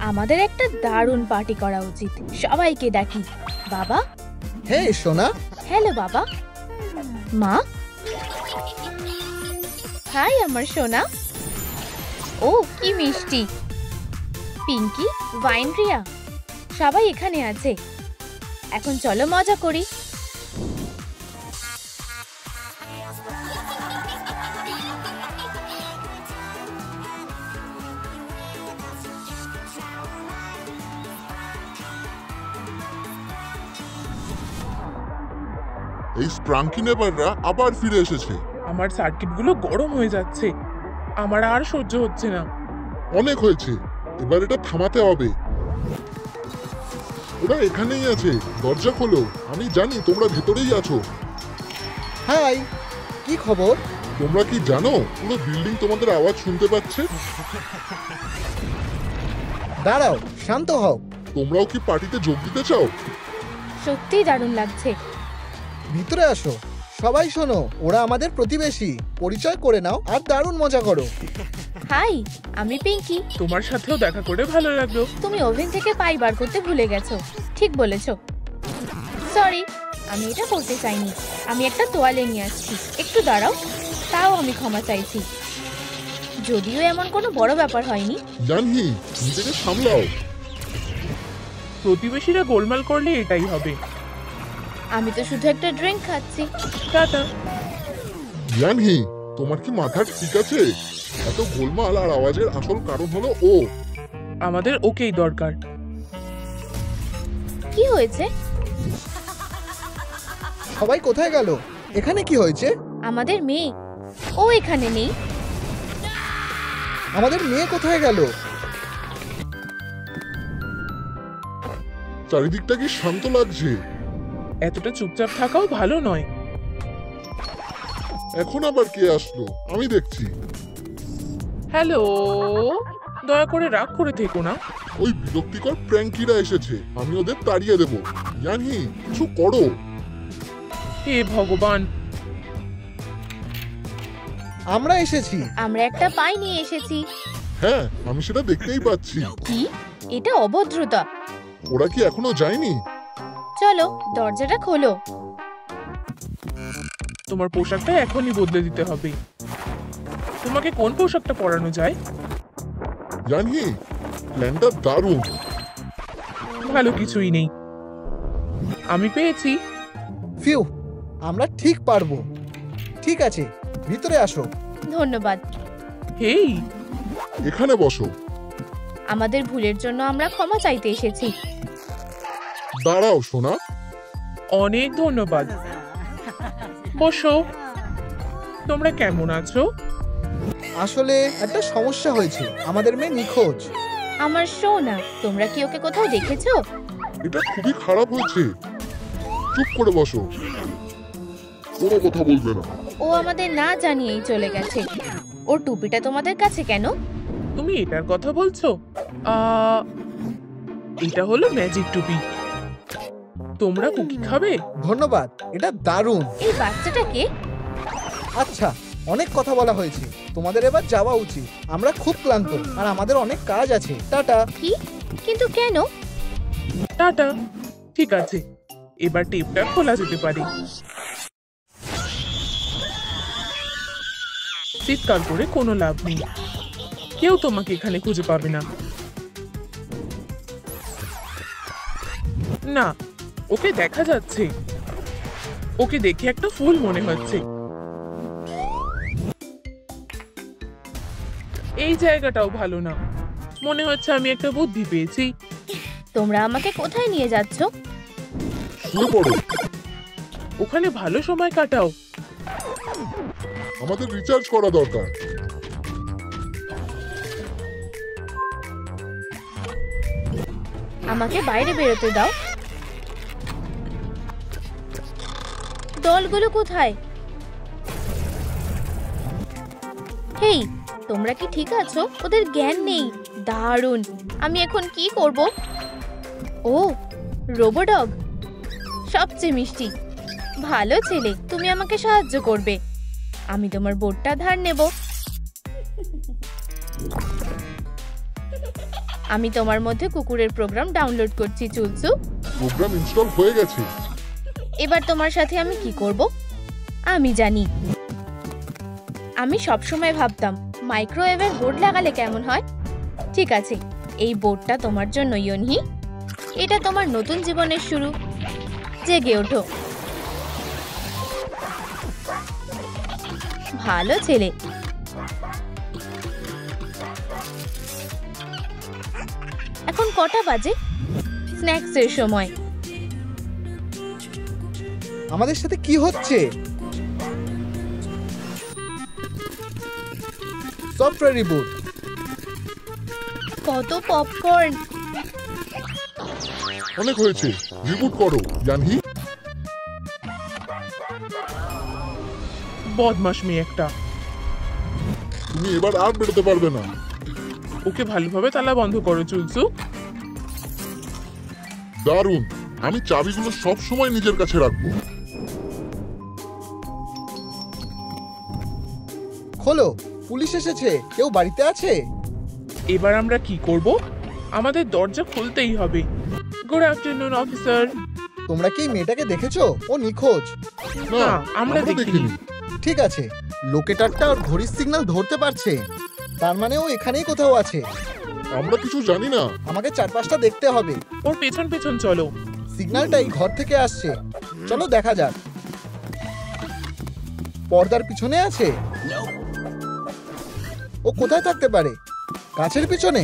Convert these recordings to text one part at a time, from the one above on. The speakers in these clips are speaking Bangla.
আমাদের একটা দারুণ পার্টি করা উচিত। সবাইকে ডাকি। বাবা। হে সোনা। হ্যালো বাবা। মা। হাই আমার সোনা। ও কি মিষ্টি। পিঙ্কি, ভাইনরিয়া সবাই এখানে আছে। এখন চলো মজা করি। এই স্প্রাঙ্কি নেবাররা আবার ফিরে এসেছে। আমার সার্কিটগুলো গরম হয়ে যাচ্ছে, আমার আর সহ্য হচ্ছে না। অনেক হয়েছে, এবার এটা থামাতে হবে। ওরা এখানেই আছে, দরজা খোলো। আমি জানি তোমরা ভেতরেই আছো। হাই, কি খবর? তোমরা কি জানো পুরো বিল্ডিং তোমাদের আওয়াজ শুনতে পাচ্ছে? দাঁড়াও, শান্ত হও। তোমরাও কি পার্টিতে যোগ দিতে চাও? সত্যি দারুণ লাগছে। ভিতরে আসো। সবাই শোনো, ওরা আমাদের প্রতিবেশী। পরিচয় করে নাও আর দারুণ মজা করো। হাই, আমি পিঙ্কি। তোমার সাথেও দেখা করে ভালো লাগলো। তুমি ওভেন থেকে পাই বার করতে ভুলে গেছো। ঠিক বলেছো। সরি, আমি এটা করতে চাইনি। আমি একটা তোয়ালে নিয়ে আসছি, একটু দাঁড়াও। তাও আমি ক্ষমা চাইছি, যদিও এমন কোনো বড় ব্যাপার হয়নি। জানহি, নিজেকে সামলাও। প্রতিবেশীরা গোলমাল করলে এটাই হবে। আমি তো শুধু একটা ড্রিঙ্ক খাচ্ছি। টাটা। জানহি, তোমার কি মাথা ঠিক আছে? এত গোলমাল আর আওয়াজের আসল কারণ হলো ও। আমাদের ওকেই দরকার। কি হয়েছে? সবাই কোথায় গেল? এখানে কি হয়েছে? আমাদের মেয়ে। ও এখানে নেই। আমাদের মেয়ে কোথায় গেল? চারিদিকটা কি শান্ত লাগছে? এতটা চুপচাপ থাকাও ভালো নয়। এখন আবার কে আসলো? আমি দেখছি। হ্যালো, দয়া করে রাগ করে থেকো না। ওই বিরক্তিকর প্র্যাঙ্কিরা এসেছে, আমি ওদের তাড়িয়ে দেবো। জানহি, কিছু করো। হে ভগবান। আমরা এসেছি। আমরা একটা পাই নিয়ে এসেছি। হ্যাঁ, আমি সেটা দেখতেই পাচ্ছি। কি? এটা অভদ্রতা। ওরা কি এখনো যায়নি? চলো দরজাটা খোলো। তোমার পোশাকটা এখনই বদলে দিতে হবে। তোমাকে কোন পোশাকটা পরানো যায়? জানহি, প্ল্যানটা দারুণ। ভালো কিছুই নেই। আমি পেয়েছি। ফিউ, আমরা ঠিক পারবো। ঠিক আছে, ভিতরে আসো। ধন্যবাদ। হেই, এখানে বসো। আমাদের ভুলের জন্য আমরা ক্ষমা চাইতে এসেছি। দাঁড়াও সোনা। অনেক ধন্যবাদ। বসো। তোমরা কেমন আছো? আসলে একটা সমস্যা হয়েছে, আমাদের মেয়ে নিখোঁজ। আমার সোনা, তোমরা কি ওকে কোথাও দেখেছো? এটা খুবই খারাপ হয়েছে। চুপ করে বসো, কোনো কথা বলবে না। ও আমাদের না জানিয়েই চলে গেছে। ওর টুপিটা তোমাদের কাছে কেন? তুমি এটার কথা বলছো? এটা হলো ম্যাজিক টুপি। তোমরা কুকি খাবে? ধন্যবাদ, এটা দারুণ। এই বাচ্চাটা কে? আচ্ছা, অনেক কথা বলা হয়েছে, তোমাদের এবার যাওয়া উচিত। আমরা খুব ক্লান্ত আর আমাদের অনেক কাজ আছে। টাটা। কি? কিন্তু কেন? টাটা। ঠিক আছে, এবার টেপটা খোলা যেতে পারে। চিৎকার করে কোনো লাভ নেই, কেউ তোমাকে এখানে খুঁজে পাবে না। না, ওকে দেখা যাচ্ছে। ওকে দেখে একটা ফুল মনে হচ্ছে। এই জায়গাটাও ভালো না। মনে হচ্ছে আমি একটা বুদ্ধি পেয়েছি। তোমরা আমাকে কোথায় নিয়ে যাচ্ছ? শুয়ে পড়ো। ওখানে ভালো সময় কাটাও। আমাদের রিচার্জ করা দরকার। আমাকে বাইরে বেরোতে দাও। দলগুলো কোথায়? হেই, তোমরা কি ঠিক আছো? ওদের জ্ঞান নেই। দারুণ। আমি এখন কি করব? ও, রোবোডগ, সবচেয়ে মিষ্টি। ভালো ছেলে, তুমি আমাকে সাহায্য করবে। আমি তোমার বোটটা ধার নেব। আমি তোমার মধ্যে কুকুরের প্রোগ্রাম ডাউনলোড করছি চুলচু। প্রোগ্রাম ইনস্টল হয়ে গেছে। এবার তোমার সাথে আমি কি করব আমি জানি। আমি সবসময় ভাবতাম মাইক্রোওয়েভের বোর্ড লাগালে কেমন হয়। ঠিক আছে, এই বোর্ডটা তোমার জন্য ইয়নহি। এটা তোমার নতুন জীবনের শুরু। জেগে ওঠো। ভালো ছেলে। এখন কটা বাজে? স্ন্যাক্সের সময়। আমাদের সাথে কি হচ্ছে? Software reboot. কত পপকর্ন! অনেক হয়েছে, রিবুট করো জানহি। বদমাশ মেয়ে একটা। তুমি এবার আর বেরোতে পারবে না। ওকে ভালোভাবে তালা বন্ধ করো চুলচু। দারুণ, আমি চাবিগুলো সব সময় নিজের কাছে রাখবো। খোলো, পুলিশ এসেছে। কেউ বাড়িতে আছে? এবার আমরা কি করব? আমাদের দরজা খুলতেই হবে। Good afternoon officer. তোমরা কি এই মেয়েটাকে দেখেছো? ও নিখোঁজ। না, আমরা দেখিনি। ঠিক আছে, লোকেটারটা ওর ঘড়ির সিগন্যাল ধরতে পারছে। তার মানে ও এখানেই কোথাও আছে। আমরা কিছু জানি না। আমাকে চারপাশটা দেখতে হবে। ওর পেছন পেছন চলো। সিগন্যালটা এই ঘর থেকে আসছে। চলো দেখা যাক। পর্দার পিছনে আছে। ও কোথায় থাকতে পারে? গাছের পিছনে?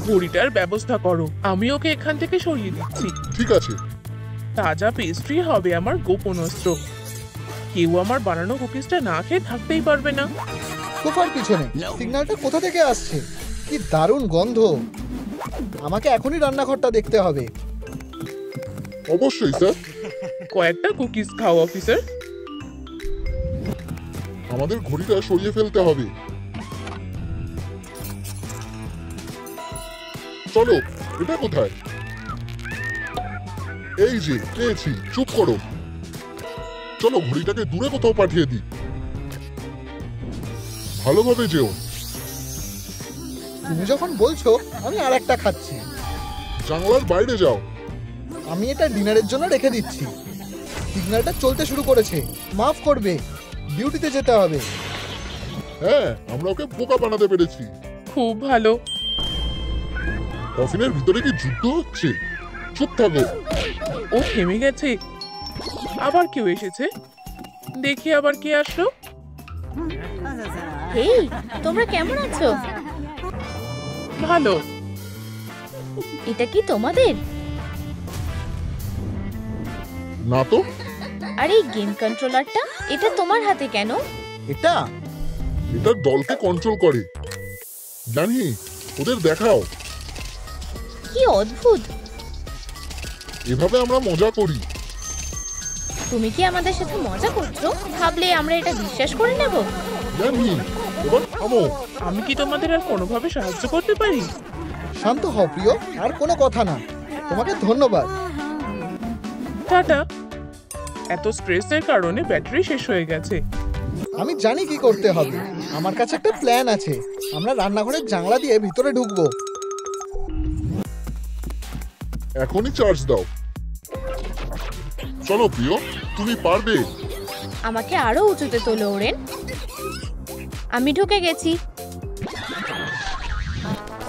ঘড়িটার ব্যবস্থা করো, আমি ওকে এখান থেকে সরিয়ে দিচ্ছি। ঠিক আছে। তাজা পেস্ট্রি হবে আমার গোপন অস্ত্র। কেউ আমার বানানো কুকিজটা না খেয়ে থাকতেই পারবে না। সোফার পিছনে। সিগন্যালটা কোথা থেকে আসছে? কি দারুণ গন্ধ। আমাকে এখনই রান্নাঘরটা দেখতে হবে। অবশ্যই স্যার। কয়েকটা কুকিজ খাও অফিসার। আমাদের ঘড়িটা সরিয়ে ফেলতে হবে। চলো, এটা কোথায়? এই যে পেয়েছি। চুপ করো। চলো ঘড়িটাকে দূরে কোথাও পাঠিয়ে দিই। ভালোভাবে যেও। তুমি যখন বলছো আমি আর একটা খাচ্ছি। জানলার বাইরে যাও। আমি এটা ডিনারের জন্য রেখে দিচ্ছি। সিগন্যালটা চলতে শুরু করেছে। মাফ করবে, ডিউটিতে যেতে হবে। হ্যাঁ, আমরা ওকে বোকা বানাতে পেরেছি। খুব ভালো। কফিনের ভিতরে কি যুদ্ধ হচ্ছে? চুপ থাকো। ও থেমে গেছে। আবার কেউ এসেছে। দেখি আবার কে আসলো। হেই, তোমরা কেমন আছো? ভালো। এটা কি তোমাদের? না তো। আর এই গেম কন্ট্রোলারটা, এটা তোমার হাতে কেন? এটা এটা দলকে কন্ট্রোল করে। জানি, ওদের দেখাও। কি অদ্ভুত। এভাবে আমরা মজা করি। তুমি কি আমাদের সাথে মজা করছো? ভাবলে আমরা এটা বিশ্বাস করে নেব? জানি, এবার থামো। আমি কি তোমাদের আর কোনোভাবে সাহায্য করতে পারি? শান্ত হও প্রিয়, আর কোনো কথা না। তোমাকে ধন্যবাদ। টাটা। এত স্ট্রেসের কারণে ব্যাটারি শেষ হয়ে গেছে। আমি জানি কি করতে হবে। আমার কাছে একটা প্ল্যান আছে। আমরা রান্নাঘরের জানলা দিয়ে ভিতরে ঢুকবো। এখনই চার্জ দাও। চলো প্রিয়, তুমি পারবে। আমাকে আরো উঁচুতে তোলো ওরেন। আমি ঢুকে গেছি।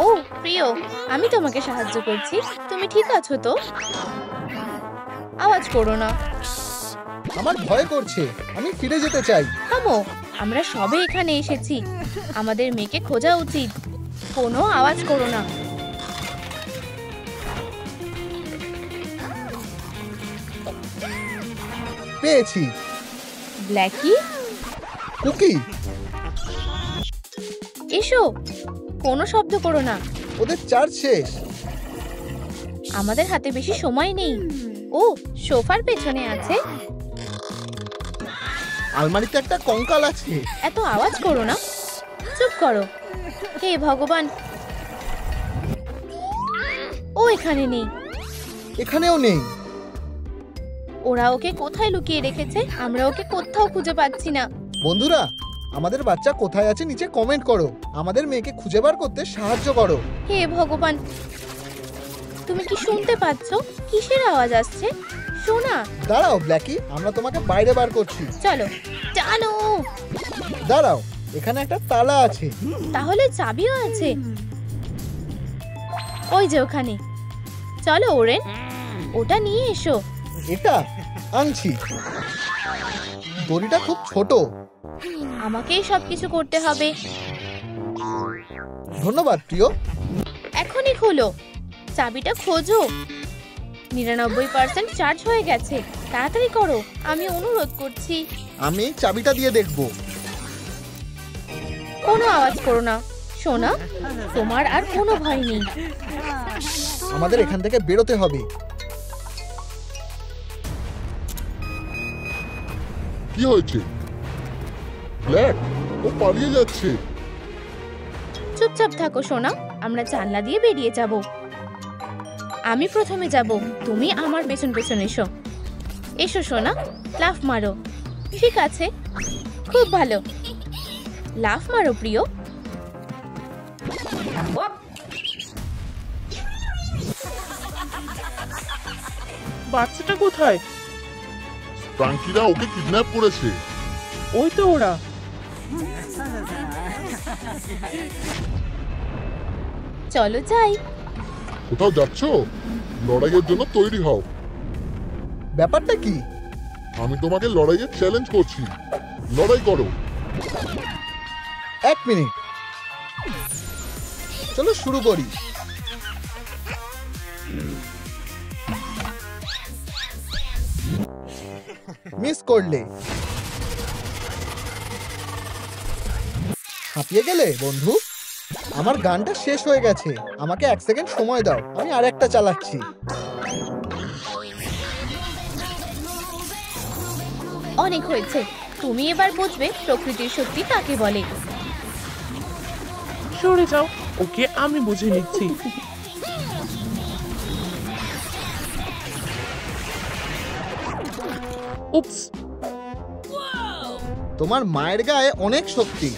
ও প্রিয়, আমি তোমাকে সাহায্য করছি। তুমি ঠিক আছো তো? আওয়াজ করো না। আমার ভয় করছে। আমি ফিরে যেতে চাই। থামো, আমরা সবে এখানে এসেছি। আমাদের মেয়েকে খোঁজা উচিত। কোনো আওয়াজ করো না। পেয়েছি। ব্ল্যাকি, কুকি, এসো। কোনো শব্দ করো না। ওদের চার্জ শেষ। আমাদের হাতে বেশি সময় নেই। ও সোফার পেছনে আছে। আলমারিতে একটা কঙ্কাল আছে। এত আওয়াজ করো না। চুপ করো। হে ভগবান, ও এখানে নেই। এখানেও নেই। ওরা ওকে কোথায় লুকিয়ে রেখেছে? আমরা ওকে কোথাও খুঁজে পাচ্ছি না। বন্ধুরা, আমাদের বাচ্চা কোথায় আছে নিচে কমেন্ট করো। আমাদের মেয়েকে খুঁজে বার করতে সাহায্য করো। হে ভগবান, তুমি কি শুনতে পাচ্ছ? কিসের আওয়াজ আসছে? শোনা। দাঁড়াও ব্ল্যাকি, আমরা তোমাকে বাইরে বার করছি। চলো টানো। দাঁড়াও, এখানে একটা তালা আছে। তাহলে চাবিও আছে। ওই যে ওখানে। চলো ওরেন, ওটা নিয়ে এসো। এটা আনছি। দড়িটা খুব ছোট। আমাকেই সবকিছু করতে হবে। ধন্যবাদ প্রিয়। এখনই খোলো, চাবিটা খোঁজো। 99% চার্জ হয়ে গেছে। তাড়াতাড়ি করো, আমি অনুরোধ করছি। আমি চাবিটা দিয়ে দেখব। কোনো আওয়াজ করো না সোনা, তোমার আর কোনো ভয় নেই। আমাদের এখান থেকে বেরোতে হবে। কি হয়েছে? ব্ল্যাক, ও পালিয়ে যাচ্ছে। চুপচাপ থাকো সোনা, আমরা জানলা দিয়ে বেরিয়ে যাব। আমি প্রথমে যাব, তুমি আমার পেছন পেছন এসো। এসো সোনা, লাফ মারো। ঠিক আছে, খুব ভালো। লাফ মারো প্রিয়। বাচ্চাটা কোথায়? ফ্রাঙ্কিরা ওকে কিডন্যাপ করেছে। ওই তো ওরা। চলো যাই। কোথাও যাচ্ছ? লড়াইয়ের জন্য তৈরি হও। ব্যাপারটা কি? আমি তোমাকে লড়াইয়ের চ্যালেঞ্জ করছি। লড়াই করো। 1 মিনিট, চলো শুরু করি। মিস করলে। হাঁপিয়ে গেলে বন্ধু? আমার গানটা শেষ হয়ে গেছে। আমাকে 1 সেকেন্ড সময় দাও, আমি আরেকটা চালাচ্ছি। অনেক হয়েছে, তুমি এবার বুঝবে প্রকৃতির শক্তি কাকে বলে। সরে যাও, ওকে আমি বুঝে নিচ্ছি। উপস, তোমার মায়ের গায়ে অনেক শক্তি।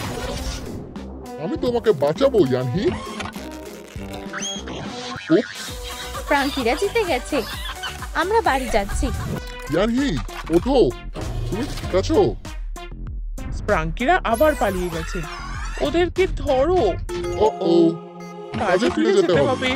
আমি তোমাকে বাঁচাবো ইয়ানহি। উপস, ফ্রাঙ্কিরা জিতে গেছে। আমরা বাড়ি যাচ্ছি। ইয়ানহি ওঠো। তুমি ঠিক আছো? স্প্রাঙ্কিরা আবার পালিয়ে গেছে। ওদেরকে ধরো। ও, কাজে ফিরে যেতে হবে।